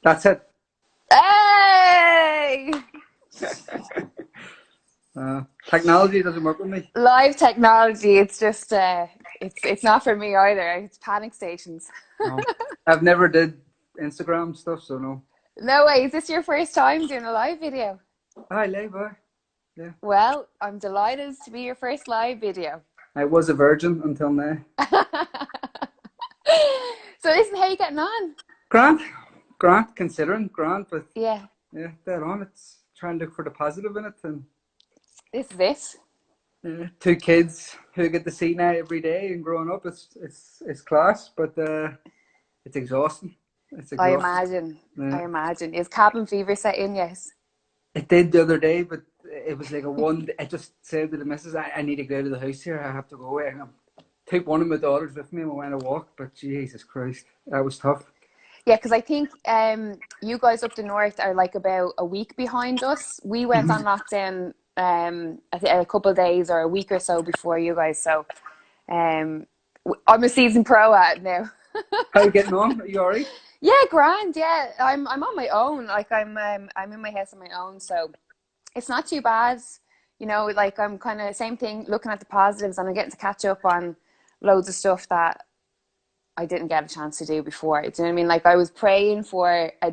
That's it. Hey! Technology doesn't work with me. Live technology, it's just it's not for me either. It's panic stations. No, I've never did Instagram stuff, so no. No way, is this your first time doing a live video? I live, yeah. Well, I'm delighted to be your first live video. I was a virgin until now. So listen, how are you getting on? Grant, Grant, considering Grant, but Yeah, yeah, dead on. It's trying to look for the positive in it, and this is it. two kids who get to see now every day and growing up. It's class, but it's exhausting. It's I exhausting. imagine. Yeah. I imagine. Is cabin fever set in yet? It did the other day, but it was like a one. I just said to the missus, I need to go out of the house here. I have to go away. And I took one of my daughters with me and we went a walk. But Jesus Christ, that was tough. Yeah, because I think you guys up the north are like about a week behind us. We went on Mhm. lockdown I think a couple of days or a week or so before you guys. So I'm a season pro at it now. How you getting on? Are you alright? Yeah, grand. Yeah, I'm on my own. Like I'm in my house on my own, so it's not too bad. You know, like I'm kind of same thing, looking at the positives, and I'm getting to catch up on loads of stuff that I didn't get a chance to do before. Do you know what I mean? Like I was praying for a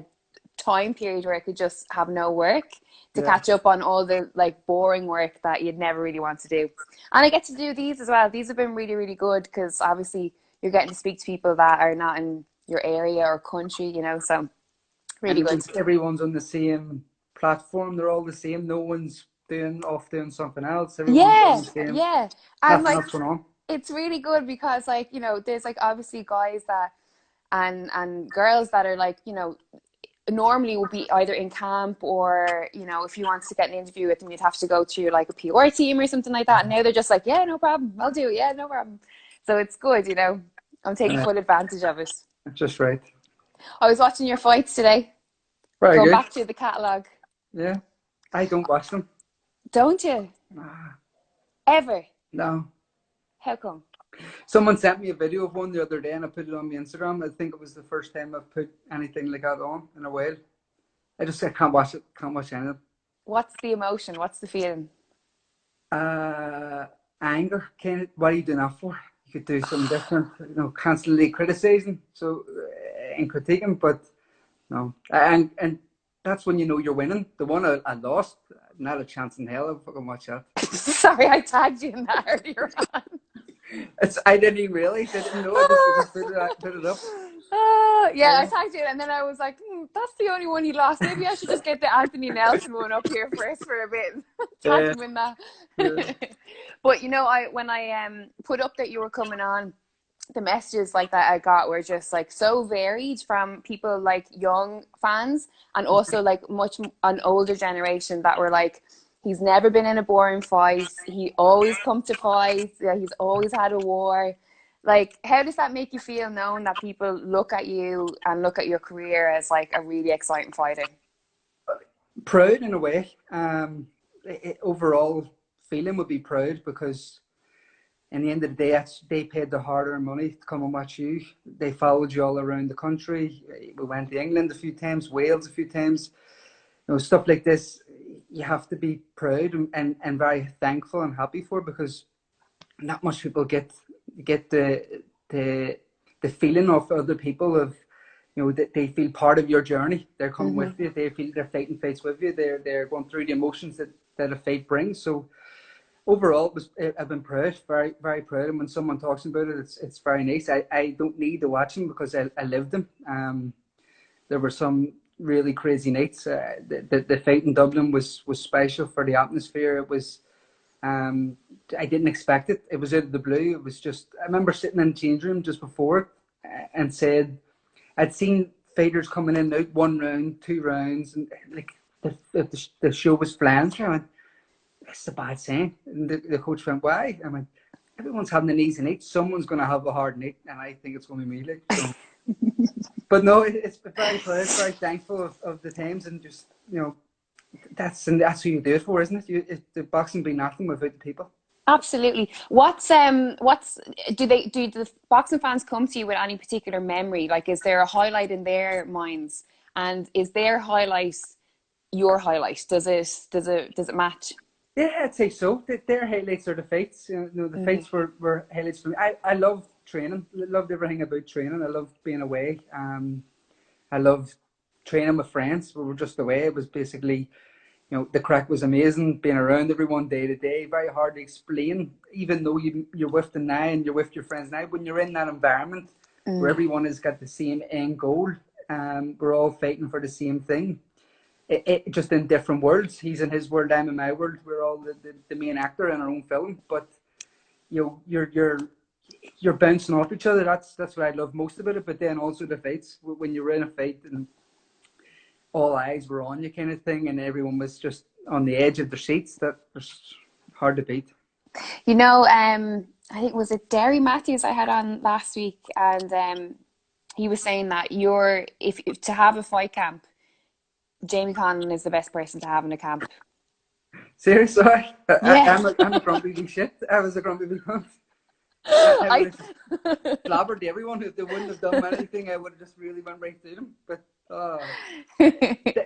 time period where I could just have no work to Yeah. catch up on all the like boring work that you'd never really want to do. And I get to do these as well. These have been really, really good because obviously you're getting to speak to people that are not in your area or country, you know, so And really at good. least everyone's on the same platform. They're all the same. No one's doing something else. Everyone's on Yeah, the same. yeah. And Nothing like else going on. it's really good because like, you know, there's like obviously guys that and girls that are like, you know, normally would be either in camp or, you know, if you wanted to get an interview with them, you'd have to go to like a PR team or something like that. And now they're just like, yeah, no problem. I'll do it. Yeah, no problem. So it's good, you know. I'm taking Yeah, full advantage of it. just right. I was watching your fights today, Very going good. back to the catalogue. Yeah, I don't watch them. Don't you? Ah, Ever? no. How come? Someone sent me a video of one the other day and I put it on my Instagram. I think it was the first time I've put anything like that on in a while. I can't watch it. Can't watch any of it. What's the emotion? What's the feeling? Uh, Anger. What are you doing that for? You could do something different. You know, constantly criticizing. So and critiquing, but no. And that's when you know you're winning. The one I lost, not a chance in hell. I'll fucking watch that. Sorry, I tagged you in that earlier on. I didn't even realize. I didn't know. I just put it up. Yeah, I tagged you, and then I was like, "That's the only one he lost. Maybe I should just get the Anthony Nelson one up here first for a bit." Tag Yeah. him in that. Yeah. But you know, I when I put up that you were coming on, the messages like that I got were just like so varied from people like young fans and also like much an older generation that were like, he's never been in a boring fight. He always come to fights. Yeah, he's always had a war. Like, how does that make you feel knowing that people look at you and look at your career as like a really exciting fighter? Proud in a way. Overall feeling would be proud because in the end of the day, they paid their hard-earned money to come and watch you. They followed you all around the country. We went to England a few times, Wales a few times. You know, stuff like this, you have to be proud and very thankful and happy for because not much people get the the feeling of other people of you know that they feel part of your journey. They're coming Mm-hmm. with you. They feel they're fighting fights with you. They're going through the emotions that a fight brings. So overall, I've been proud, very very proud. And when someone talks about it, it's very nice. I don't need to watch them because I lived them. There were some really crazy nights. The fight in Dublin was special for the atmosphere. It was. I didn't expect it. It was out of the blue. It was just. I remember sitting in the change room just before it and said, I'd seen fighters coming in and out 1 round, 2 rounds, and like the show was flying through. I went, "That's a bad sign." And the coach went, "Why?" I went, "Everyone's having an easy night. Someone's going to have a hard night, and I think it's going to be me." Like so. But no, it's very proud, very thankful of the times, and just you know, that's who you do it for, isn't it? The boxing be nothing without the people. Absolutely. What's do the boxing fans come to you with any particular memory? Like, is there a highlight in their minds? And is their highlight your highlight? Does it match? Yeah, I'd say so. Their highlights are the fights. The fights were highlights for me. I love training. I loved everything about training. I loved being away. I loved training with friends. We were just away. It was basically, the crack was amazing. Being around everyone day to day, very hard to explain. Even though you're with them now and you're with your friends now, when you're in that environment where everyone has got the same end goal, we're all fighting for the same thing. It just in different worlds. He's in his world, I'm in my world. We're all the main actor in our own film, but you're bouncing off each other. That's what I love most about it. But then also the fights, when you're in a fight and all eyes were on you, kind of thing, and everyone was just on the edge of their seats. That was hard to beat. I think was it Derry Matthews I had on last week, and he was saying that if to have a fight camp, Jamie Conlan is the best person to have in a camp. Seriously? Yeah. I'm a grumpy big shit. I was a grumpy big cunt. I would have blabbered to everyone. If they wouldn't have done anything, I would have just really went right through them. But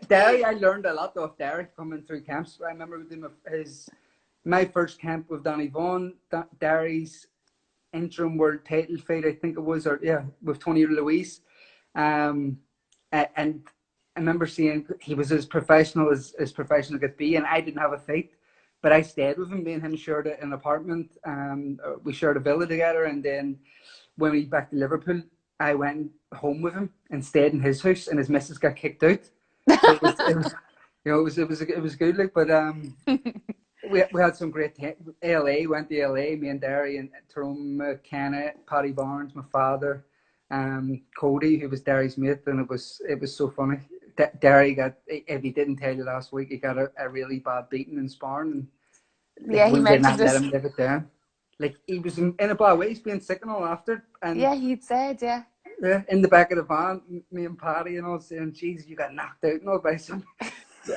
Derry, I learned a lot off Derry coming through camps. I remember doing my first camp with Danny Vaughan, Derry's interim world title fight, I think it was, with Tony Louise. And I remember seeing he was as professional as professional could be, and I didn't have a fight, but I stayed with him. Me and him shared an apartment. We shared a villa together, and then when we back to Liverpool, I went home with him and stayed in his house, and his missus got kicked out. So it was good. Like, but we had some great time. LA, went to LA. Me and Derry and Tyrone, Kenna, Paddy Barnes, my father, Cody, who was Derry's mate, and it was so funny. Derry got, if he didn't tell you last week, he got a really bad beating in sparring. And he mentioned let him live it down. Like, he was in a bad way. He's being sick and all after. And he'd said, yeah, in the back of the van, me and Paddy and all saying, "Jesus, you got knocked out," and all by some,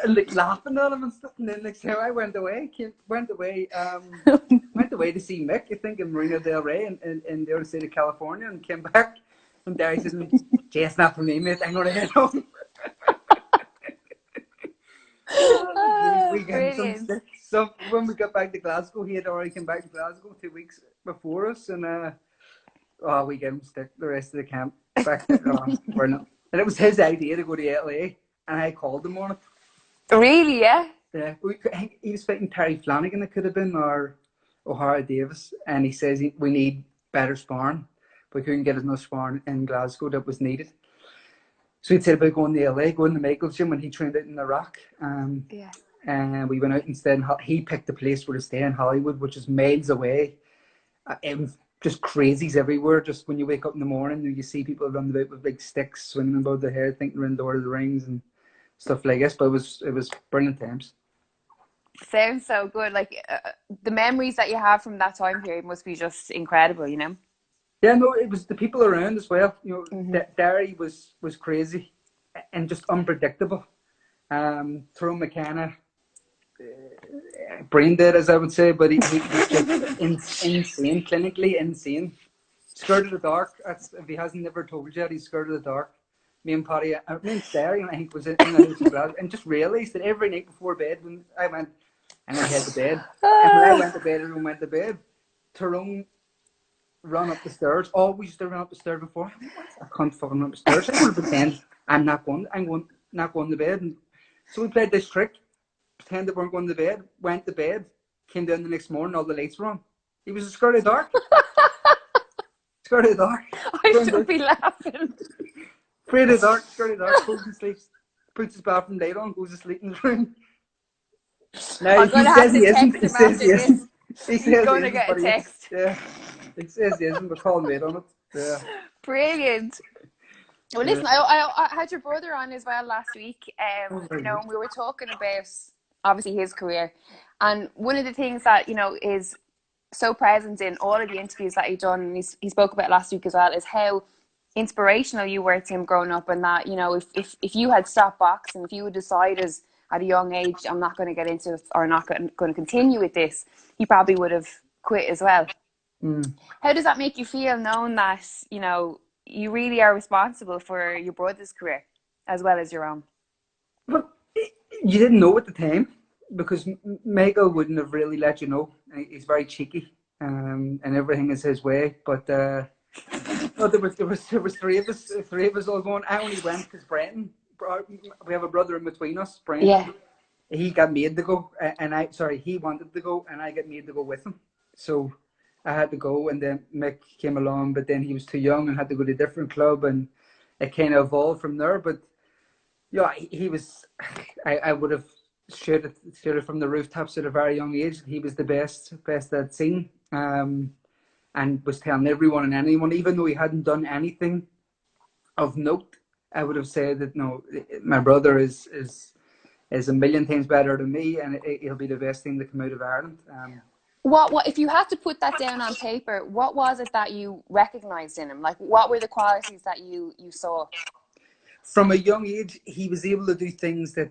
like, laughing at him and stuff. And then next time I went away to see Mick, I think, in Marina Del Rey in the other state of California, and came back. And Derry says, "Jay, it's not for me, mate. I'm going to head home." We got some stick. So when we got back to Glasgow, he had already come back to Glasgow 2 weeks before us, and we gave him stick the rest of the camp. Back and it was his idea to go to LA, and I called him on it. Really? Yeah. Yeah. He was fighting Terry Flanagan. It could have been, or O'Hara Davis, and he says we need better sparring. We couldn't get enough sparring in Glasgow that was needed. So he said about going to LA, going to Michael's gym when he trained out in Iraq. And we went out instead. He picked a place where to stay in Hollywood, which is miles away. It was just crazies everywhere. Just when you wake up in the morning, you see people running about with big sticks, swinging above their head, thinking they're in Lord of the Rings and stuff like this. But it was brilliant times. Sounds so good. Like, the memories that you have from that time period must be just incredible, you know? Yeah, no, it was the people around as well. Derry was crazy and just unpredictable. Tyrone McKenna, brain dead, as I would say, but he was just insane, clinically insane. Scared of the dark. If he hasn't never told you that, he's scared of the dark. Me and Paddy, me and Derry, I think, was in the house of Glasgow, and just realised that every night before bed, when I went, I'm going to head to bed. And when I went to bed, everyone went to bed. Tyrone run up the stairs. Always used to run up the stairs before. I can't fucking run up the stairs. I'm going to pretend I'm not going to bed. And so we played this trick. Pretend that we weren't going to bed. Went to bed. Came down the next morning. All the lights were on. He was scared of the dark. Scared of the dark. I should be laughing. Afraid of the dark. Scared of the dark. Goes to sleep. Puts his bathroom light on. Goes to sleep in the room. Now, he says he isn't. He says he isn't. He's going to get a text. Yeah. It says he isn't, but call him on it. Yeah. Brilliant. Well, listen, I had your brother on as well last week. We were talking about obviously his career, and one of the things that is so present in all of the interviews that he's done, and he spoke about last week as well, is how inspirational you were to him growing up, and that if you had stopped boxing, if you had decided at a young age, I'm not going to get into it or not going to continue with this, he probably would have quit as well. How does that make you feel, knowing that you really are responsible for your brother's career? as well as your own? Well, you didn't know at the time because Michael wouldn't have really let you know. He's very cheeky, and everything is his way. But no, there was three of us all going. I only went because Brenton. We have a brother in between us, Brenton. Yeah. He got made to go, and he wanted to go, and I got made to go with him. So I had to go, and then Mick came along, but then he was too young and had to go to a different club, and it kind of evolved from there. But yeah, he was. I would have shouted from the rooftops at a very young age. He was the best I'd seen, and was telling everyone and anyone, even though he hadn't done anything of note. I would have said that no, my brother is a million times better than me, and he'll be the best thing to come out of Ireland. What if you had to put that down on paper? What was it that you recognized in him? Like, what were the qualities that you saw? From a young age, he was able to do things that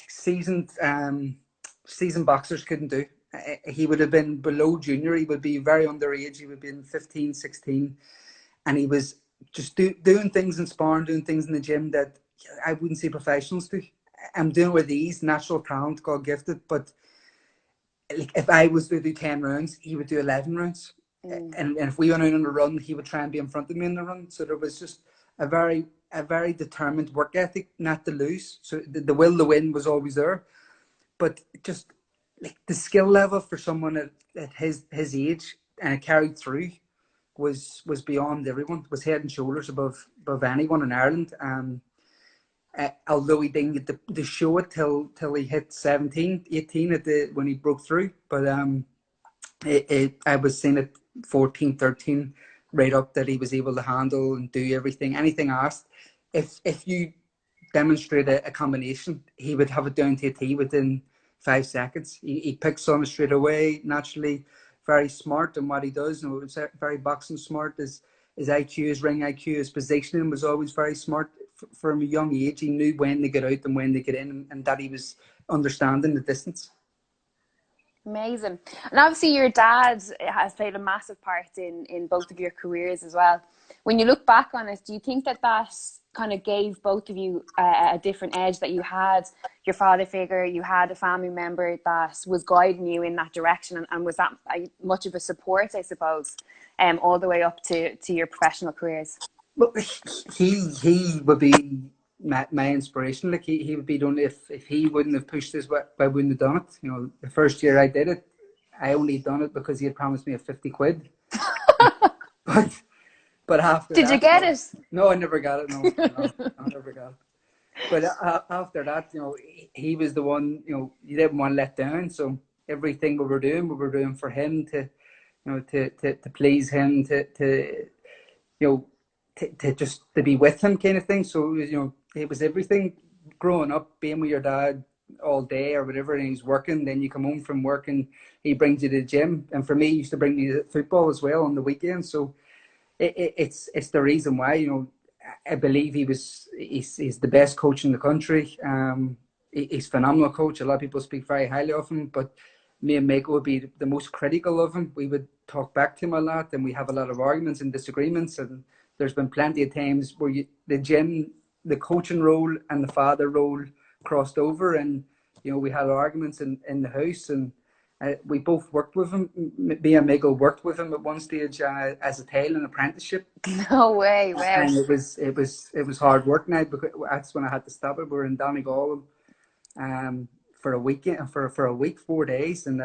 seasoned boxers couldn't do. He would have been below junior. He would be very underage. He would be in 15, 16. And he was just doing things in sparring, doing things in the gym that I wouldn't say professionals do. I'm doing with ease, natural talent, God gifted. But like, if I was to do 10 rounds, he would do 11 rounds. And if we went out on a run, he would try and be in front of me in the run. So there was just a very determined work ethic, not to lose. So the will to win was always there. But just like the skill level for someone at his age, and it carried through, was beyond everyone. Was head and shoulders above anyone in Ireland. Although he didn't get to show it till he hit 17, 18 when he broke through. But I was seeing it 14, 13, right up, that he was able to handle and do anything asked. If you demonstrate a combination, he would have it down to a T within 5 seconds. He picks on it straight away, naturally, very smart in what he does. It's very boxing smart. His IQ, his ring IQ, his positioning was always very smart. From a young age, he knew when to get out and when to get in, and that he was understanding the distance. Amazing. And obviously your dad has played a massive part in both of your careers as well. When you look back on it, do you think that kind of gave both of you a different edge, that you had your father figure, you had a family member that was guiding you in that direction, and was that much of a support, I suppose, all the way up to your professional careers? Well, he would be my inspiration. Like he would be done if he wouldn't have pushed this, I wouldn't have done it. You know, the first year I did it, I only done it because he had promised me a 50 quid. but after did that, you get it? No, I never got it. No, I never got it. But after that, you know, he was the one. You know, you didn't want to let down. So everything we were doing for him, to, you know, to please him, to you know, to be with him, kind of thing. So it was, you know, it was everything. Growing up, being with your dad all day or whatever, and he's working, then you come home from work and he brings you to the gym. And for me, he used to bring me to football as well on the weekends. So it's the reason why, you know, I believe he's the best coach in the country. He's a phenomenal coach. A lot of people speak very highly of him, but me and Mako would be the most critical of him. We would talk back to him a lot, and we have a lot of arguments and disagreements. And there's been plenty of times where the coaching role and the father role crossed over, and you know, we had arguments in the house. And we both worked with him. Me and Mako worked with him at one stage as a tail in apprenticeship. No way! Wow. And it was hard work now, because that's when I had to stop it. We were in Donegal for a weekend, for a week, 4 days, and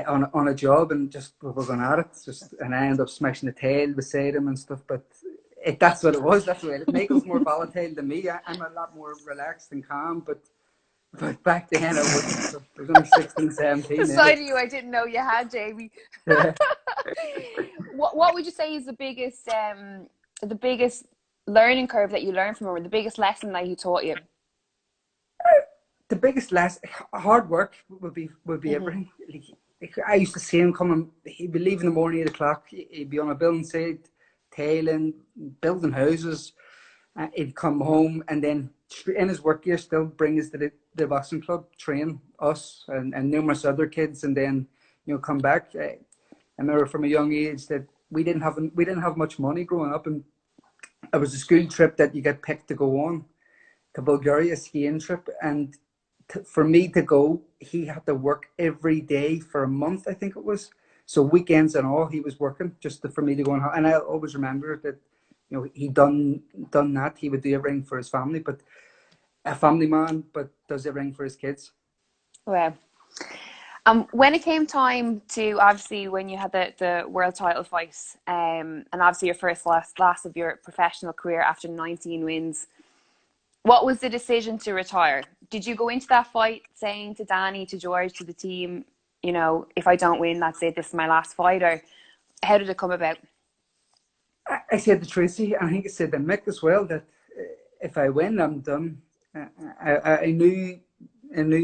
on a job, and just we were going at it. And I ended up smashing the tail beside him and stuff. But that's what it was. That's what it. Michael's more volatile than me. I'm a lot more relaxed and calm. But back then I was only 16, 17. The side of you I didn't know you had, Jamie. Yeah. What would you say is the biggest learning curve that you learned from him, or the biggest lesson that he taught you? The biggest lesson, hard work would be everything. Like, I used to see him coming. He'd be leaving in the morning 8 o'clock. He'd be on a building site, tailing, building houses. He'd come home, and then in his work year still bring us to the boxing club, train us and numerous other kids, and then, you know, come back. I remember from a young age that we didn't have much money growing up, and it was a school trip that you get picked to go on to Bulgaria, skiing trip, and for me to go, he had to work every day for a month, I think it was. So weekends and all, he was working just for me to go on. And I always remember that, he done that. He would do everything for his family, but a family man, but does everything for his kids. Wow. When it came time to, obviously, when you had the world title fight, and obviously your first last of your professional career after 19 wins, what was the decision to retire? Did you go into that fight saying to Danny, to George, to the team, if I don't win, that's it, this is my last fight? Or how did it come about? I said to Tracy, and I think I said to Mick as well, that if I win, I'm done. I knew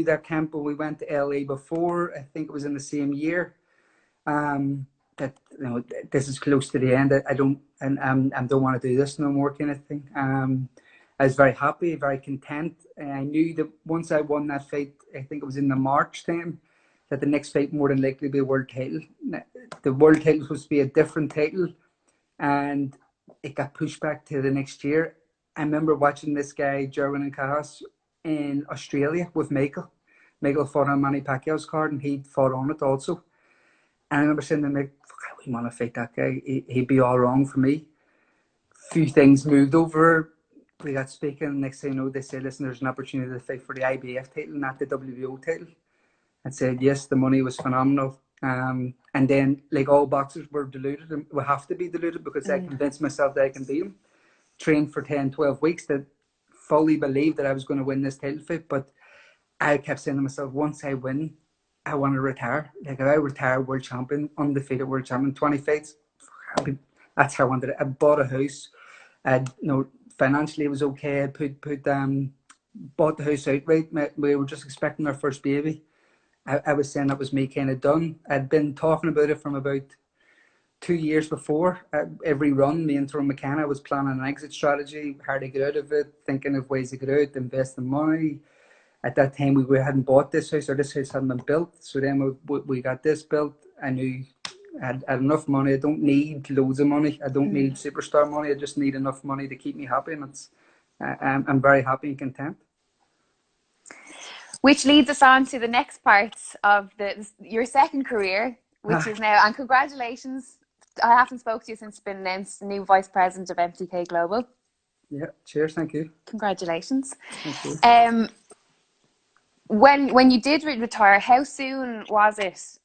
that camp when we went to LA before. I think it was in the same year. That this is close to the end. I don't want to do this no more, kind of thing. I was very happy, very content, and I knew that once I won that fight, I think it was in the March time, that the next fight more than likely be a world title. The world title was supposed to be a different title, and it got pushed back to the next year. I remember watching this guy, Jerwin and Kahas, in Australia with Michael. Michael fought on Manny Pacquiao's card, and he fought on it also. And I remember saying to Mick, I wouldn't want to fight that guy. He'd be all wrong for me. Few things moved over. We got speaking. Next thing you know, they said, listen, there's an opportunity to fight for the IBF title, not the WBO title. I said, yes, the money was phenomenal. And then, like all boxers, were deluded, and we have to be deluded, because I convinced myself that I can beat him. Trained for 10, 12 weeks, that fully believed that I was going to win this title fight. But I kept saying to myself, once I win, I want to retire. Like, if I retire world champion, undefeated world champion, 20 fights, that's how I wanted it. I bought a house. Financially it was okay. I bought the house outright. We were just expecting our first baby. I was saying that was me kind of done. I'd been talking about it from about 2 years before. Every run, me and Tyrone McKenna was planning an exit strategy, how to get out of it, thinking of ways to get out, investing money. At that time, we hadn't bought this house, or this house hadn't been built. So then we got this built. I knew I had enough money. I don't need loads of money. I don't need superstar money. I just need enough money to keep me happy. And I'm very happy and content. Which leads us on to the next part of your second career, which is now, and congratulations. I haven't spoken to you since it's been announced, new Vice President of MTK Global. Yeah, cheers, thank you. Congratulations. Thank you. When you did retire, how soon was it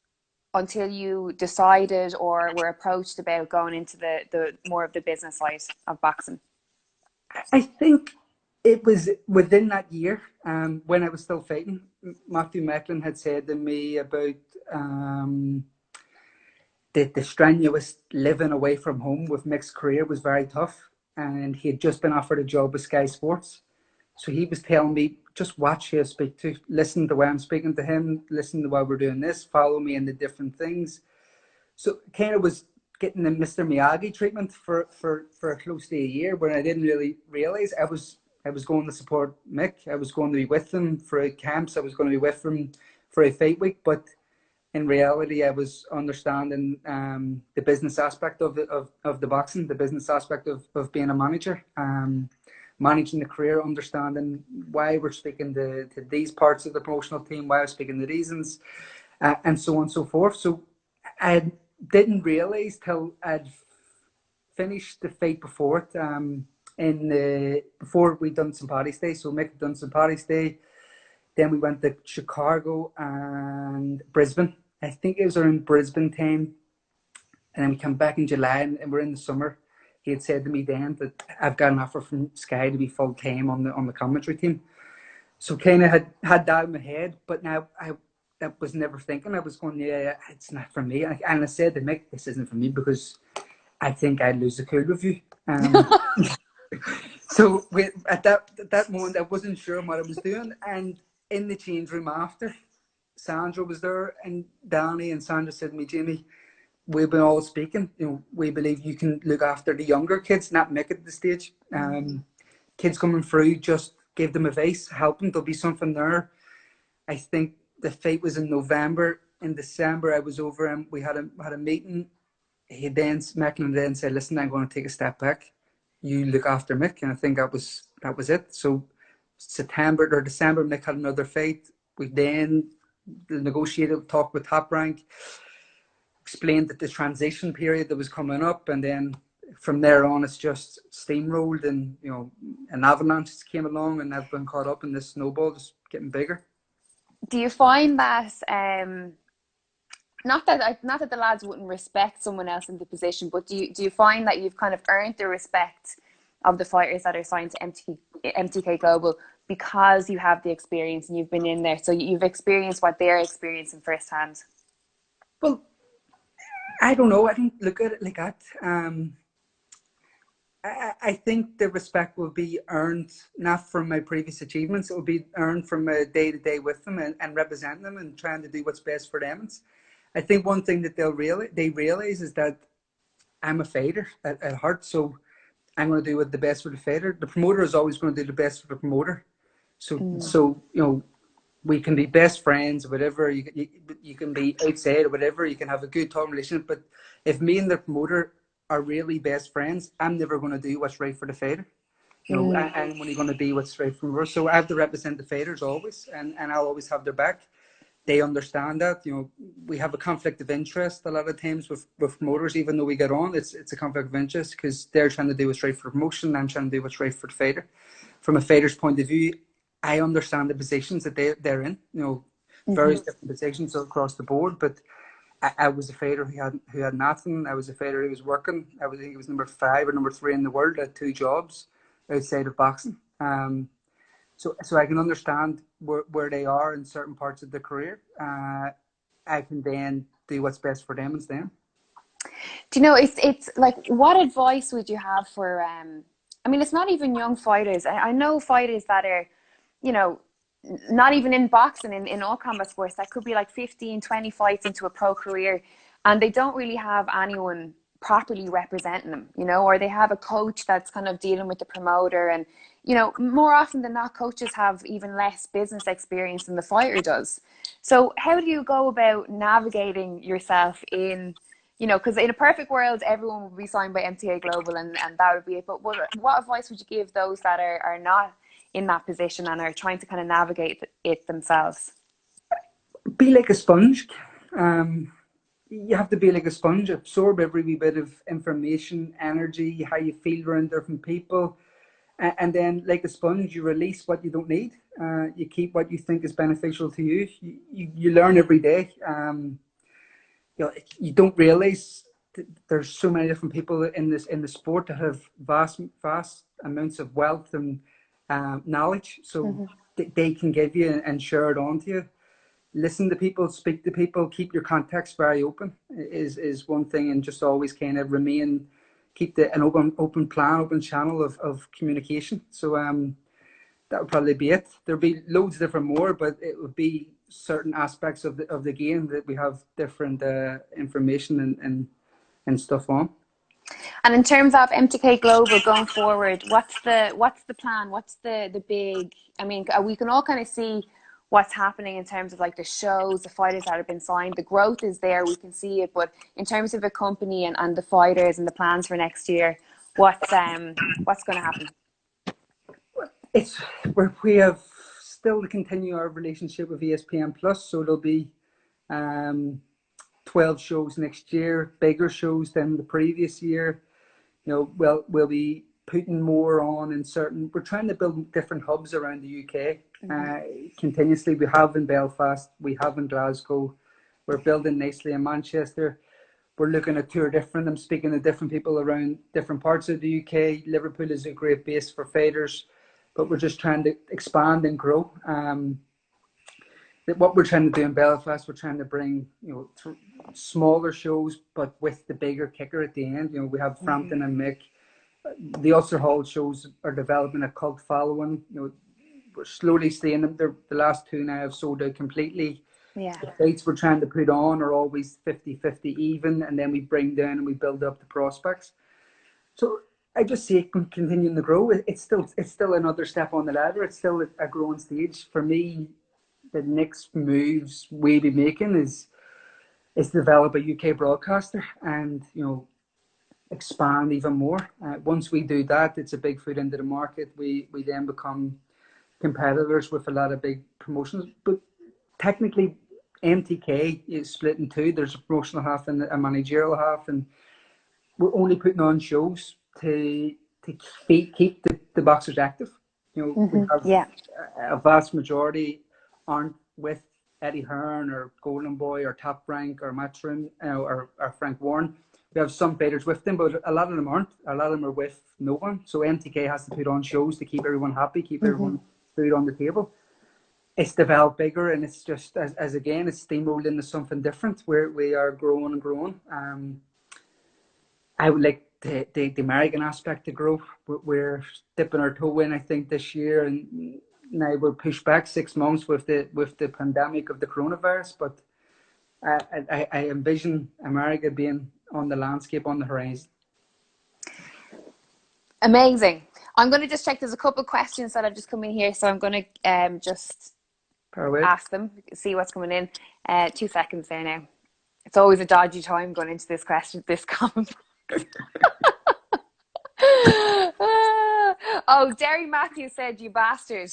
until you decided or were approached about going into the more of the business side of boxing? I think it was within that year, when I was still fighting. Matthew Macklin had said to me about the strenuous living away from home with Mick's career was very tough, and he had just been offered a job with Sky Sports. So he was telling me, just watch who I speak to, listen to the way I'm speaking to him, listen to why we're doing this, follow me in the different things. So kind of was getting the Mr. Miyagi treatment for close to a year, when I didn't really realize I was going to support Mick. I was going to be with him for camps. I was going to be with him for a fight week. But in reality, I was understanding the business aspect of the boxing, the business aspect of being a manager, managing the career, understanding why we're speaking to these parts of the promotional team, why we're speaking to reasons, and so on and so forth. So I didn't realize till I'd finished the fight before it, before we'd done St. Paddy's Day. So Mick had done St. Paddy's Day. Then we went to Chicago and Brisbane. I think it was around Brisbane time. And then we came back in July, and we're in the summer. He had said to me then that I've got an offer from Sky to be full time on the commentary team. So kind of had that in my head, but now I was never thinking. I was going, yeah, it's not for me. And I said to Mick, this isn't for me, because I think I'd lose the cool with you. So at that moment, I wasn't sure what I was doing. And in the change room after, Sandra was there, and Danny and Sandra said to me, Jamie, we've been all speaking. We believe you can look after the younger kids, not Mick at the stage. Kids coming through, just give them advice, help them. There'll be something there. I think the fight was in November. In December, I was over, and we had a meeting. Macklin then said, listen, I'm going to take a step back. you look after Mick, and I think that was it. So September or December, Mick had another fight. We then negotiated, talked with Top Rank, explained that the transition period that was coming up, and then from there on, it's just steamrolled, and an avalanche came along, and I've been caught up in this snowball just getting bigger. Do you find that not that the lads wouldn't respect someone else in the position, but do you find that you've kind of earned the respect of the fighters that are signed to MTK Global because you have the experience and you've been in there, so you've experienced what they're experiencing firsthand? Well, I don't know. I don't look at it like that. I think the respect will be earned not from my previous achievements. It will be earned from a day-to-day with them and representing them and trying to do what's best for them. I think one thing that they realize is that I'm a fighter at heart, so I'm going to do what the best for the fighter. The promoter is always going to do the best for the promoter. So we can be best friends, whatever. You can be outside or whatever. You can have a good talking relationship. But if me and the promoter are really best friends, I'm never going to do what's right for the fighter. I'm only going to be what's right for her. So I have to represent the fighters always, and I'll always have their back. They understand that. We have a conflict of interest a lot of times with promoters, even though we get on. It's a conflict of interest because they're trying to do what's right for the promotion, and I'm trying to do what's right for the fighter. From a fighter's point of view, I understand the positions that they're in. Various different positions across the board, but I was a fighter who had nothing. I was a fighter who was working. I think he was number 5 or number 3 in the world. I had 2 jobs outside of boxing. So I can understand where they are in certain parts of their career. I can then do what's best for them instead. Do you know, it's like, what advice would you have for, I mean, it's not even young fighters. I know fighters that are, not even in boxing, in all combat sports, that could be like 15, 20 fights into a pro career, and they don't really have anyone properly representing them, or they have a coach that's kind of dealing with the promoter, and more often than not, coaches have even less business experience than the fighter does. So how do you go about navigating yourself in, because in a perfect world, everyone would be signed by MTK Global and that would be it. But what advice would you give those that are not in that position and are trying to kind of navigate it themselves? Be like a sponge. You have to be like a sponge, absorb every wee bit of information, energy, how you feel around different people. And then, like a sponge, you release what you don't need. You keep what you think is beneficial to you. You learn every day. You don't realize that there's so many different people in the sport that have vast amounts of wealth and knowledge. So they can give you and share it on to you. Listen to people, speak to people, keep your contacts very open is one thing, and just always kind of keep an open channel of communication. So that would probably be it. There'll be loads of different more, but it would be certain aspects of the game that we have different information and stuff on. And in terms of MTK Global going forward, what's the plan? What's the big? I mean, we can all kind of see what's happening in terms of like the shows, the fighters that have been signed. The growth is there, we can see it. But in terms of a company and the fighters and the plans for next year, what's going to happen? We have still to continue our relationship with ESPN Plus, so there'll be 12 shows next year, bigger shows than the previous year. We'll be putting more on in certain. We're trying to build different hubs around the UK continuously. We have in Belfast, we have in Glasgow. We're building nicely in Manchester. We're looking at 2 different. I'm speaking to different people around different parts of the UK. Liverpool is a great base for fighters, but we're just trying to expand and grow. What we're trying to do in Belfast, we're trying to bring smaller shows, but with the bigger kicker at the end. We have Frampton and Mick. The Ulster Hall shows are developing a cult following. We're slowly seeing them. The last 2 now have sold out completely. Yeah. The fights we're trying to put on are always 50-50 even, and then we bring down and we build up the prospects. So I just see it continuing to grow. It's still another step on the ladder. It's still a growing stage. For me, the next moves we'll be making is develop a UK broadcaster, and expand even more. Once we do that, it's a big foot into the market. We then become competitors with a lot of big promotions. But technically, MTK is split in two. There's a promotional half and a managerial half, and we're only putting on shows to keep the boxers active. You know, we have a vast majority aren't with Eddie Hearn or Golden Boy or Top Rank or Matchroom or Frank Warren. We have some fighters with them, but a lot of them aren't. A lot of them are with no one. So MTK has to put on shows to keep everyone happy, keep everyone food on the table. It's developed bigger, and it's just as again, it's steamrolled into something different where we are growing and growing. I would like the American aspect to grow. We're dipping our toe in, I think, this year, and now we're pushed back 6 months with the pandemic of the coronavirus. But I envision America being on the landscape, on the horizon. Amazing. I'm going to just check. There's a couple of questions that have just come in here, so I'm going to just ask them, see what's coming in. 2 seconds there now. It's always a dodgy time going into this comment. Oh, Derry Matthews said, "You bastard."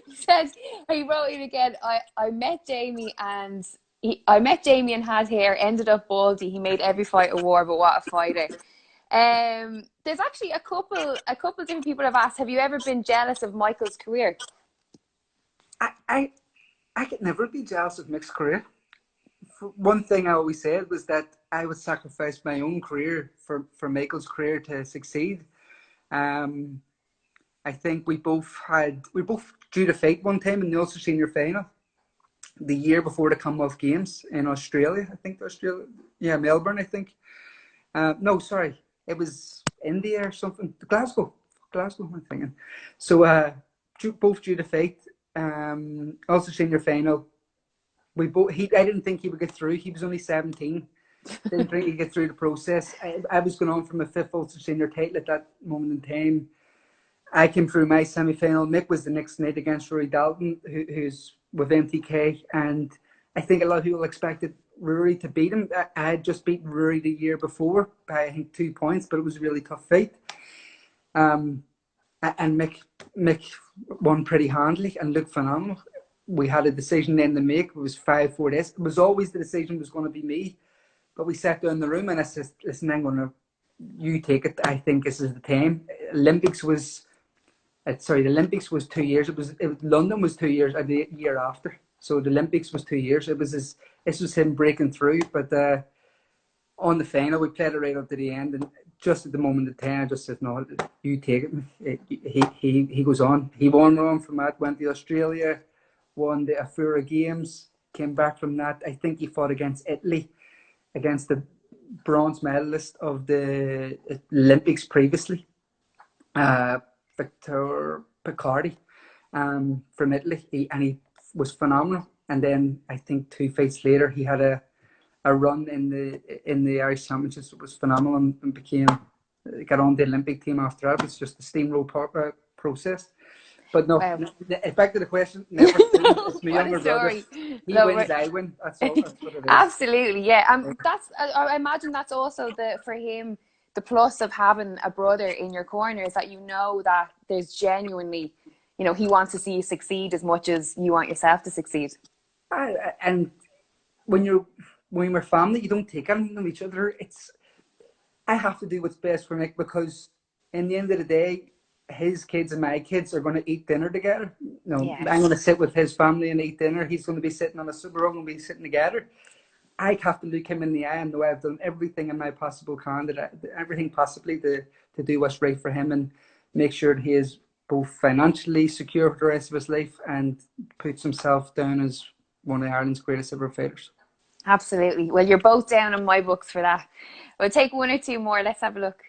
He said, he wrote it again. I met Jamie and had hair, ended up baldy. He made every fight a war, but what a fighter. There's actually a couple of different people have asked, have you ever been jealous of Michael's career? I could never be jealous of Mick's career. One thing I always said was that I would sacrifice my own career for Michael's career to succeed. I think we both due to fight one time in the Ulster Senior Final the year before the Commonwealth Games in Australia. I think Melbourne. I think. No, sorry, it was India or something. Glasgow. I'm thinking. So both due to fight. Ulster Senior Final. I didn't think he would get through. He was only 17. Didn't think he'd get through the process. I was going on from a 5th Ulster Senior title at that moment in time. I came through my semi-final. Mick was the next night against Rory Dalton, who's with MTK. And I think a lot of people expected Rory to beat him. I had just beaten Rory the year before by, I think, 2 points, but it was a really tough fight. And Mick won pretty handily and looked phenomenal. We had a decision then to make. It was 5-4 days. It was always the decision was going to be me. But we sat down in the room and I said, listen, you take it. I think this is the time. The Olympics was 2 years. London was 2 years, the year after. So the Olympics was 2 years. This was him breaking through. But on the final, we played it right up to the end. And just at the moment of time, I just said, no, you take it. He goes on. He won on from that, went to Australia, won the Afura Games, came back from that. I think he fought against Italy, against the bronze medalist of the Olympics previously, Victor Picardi, from Italy. He was phenomenal. And then I think 2 fights later, he had a run in the Irish Championships. It was phenomenal and got on the Olympic team after that. It was just a steamroll process. But no, back to the question. Never it's my younger brother. He wins, I win. That's what it is. Absolutely, yeah. I imagine that's also for him the plus of having a brother in your corner is that you know that there's genuinely, he wants to see you succeed as much as you want yourself to succeed. And when we're family, you don't take anything from each other. I have to do what's best for Mick because in the end of the day, his kids and my kids are going to eat dinner together. Yes. I'm going to sit with his family and eat dinner. He's going to be sitting on a super rug and be sitting together. I have to look him in the eye and know I've done everything in my possible everything possibly to do what's right for him and make sure that he is both financially secure for the rest of his life and puts himself down as one of Ireland's greatest ever fighters. Absolutely. Well, you're both down in my books for that. We'll take 1 or 2 more. Let's have a look.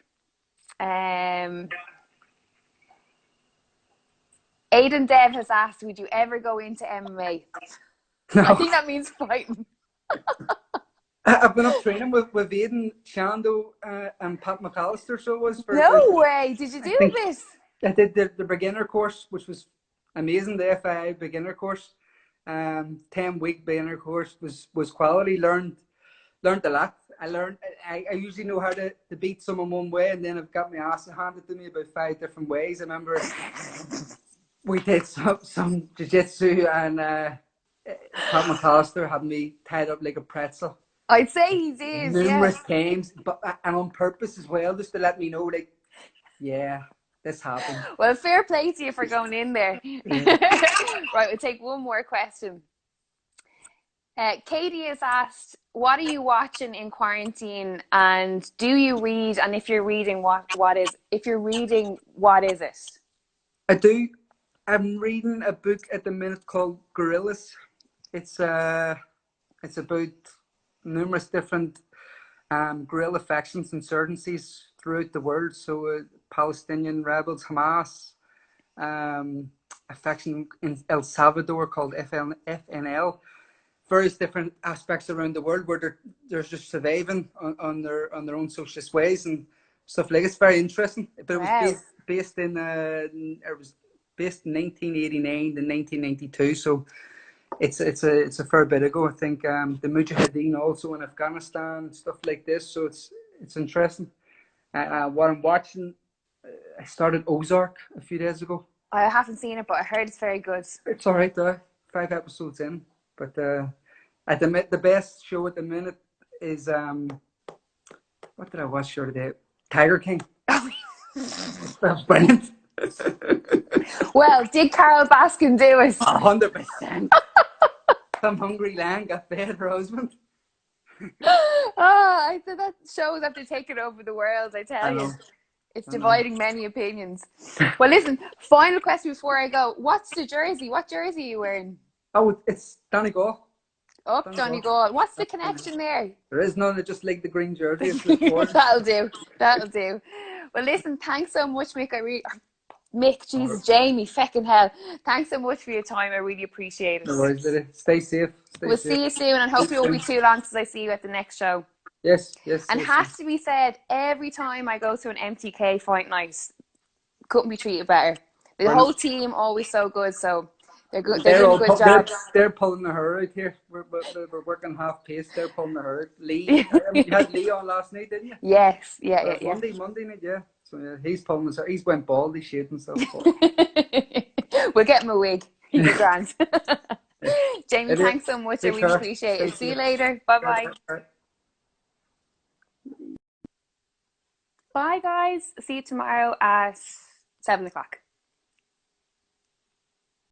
Aidan Dev has asked, would you ever go into MMA? No. I think that means fighting. I've been up training with Aidan, Shando, and Pat McAllister. So it was no way. Did you do this? I did the beginner course, which was amazing. The FII beginner course, 10-week beginner course was quality. Learned a lot. I learned. I usually know how to beat someone one way, and then I've got my ass handed to me about 5 different ways. I remember we did some jiu-jitsu, and Pat McAllister had me tied up like a pretzel I'd say he did, yeah. numerous times, but and on purpose as well, just to let me know, like, yeah, this happened. Well, fair play to you for going in there. Yeah. Right, we'll take one more question. Katie has asked, what are you watching in quarantine, and do you read? And if you're reading, what is it? I do. I'm reading a book at the minute called Gorillas. It's about numerous different guerrilla factions, insurgencies throughout the world. So Palestinian rebels, Hamas, a faction in El Salvador called FNL. Various different aspects around the world where they're just surviving on their own socialist ways and stuff like. It's very interesting. But it was based in 1989 to 1992. So it's a fair bit ago. I think the Mujahideen also in Afghanistan, stuff like this. So it's interesting. What I'm watching, I started Ozark a few days ago. I haven't seen it, but I heard it's very good. It's all right though. 5 episodes in, but the best show at the minute is what did I watch the other day? Tiger King. That's brilliant. Well, did Carol Baskin do it? 100%. Some hungry land got fed her husband. I said that shows after taking over the world, I tell you. It's dividing many opinions. Well, listen, final question before I go. What's the jersey? What jersey are you wearing? Oh, it's Donegal. Oh, Donegal. What's the connection there? There is none. I just like the green jersey. That'll do. Well, listen, thanks so much, Mick. Mick, Jesus, Jamie, feckin' hell. Thanks so much for your time. I really appreciate it. No worries, Lydia. Stay safe. We'll see you soon, and hopefully it won't be too long since I see you at the next show. Yes. And it has to be said, every time I go to an MTK fight night, couldn't be treated better. The whole team always so good, so they're good. They're doing a good job. They're pulling the hair out here. We're working half pace. They're pulling the hair out. Lee, you had Lee on last night, didn't you? Yes, yeah. Monday night, yeah. So yeah, he's pulling his hair. He's went bald. He's shaved himself. We'll get him a wig. He's grand. Jamie, thanks so much. I really appreciate it. See you later. Bye-bye. Bye, guys. See you tomorrow at 7 o'clock.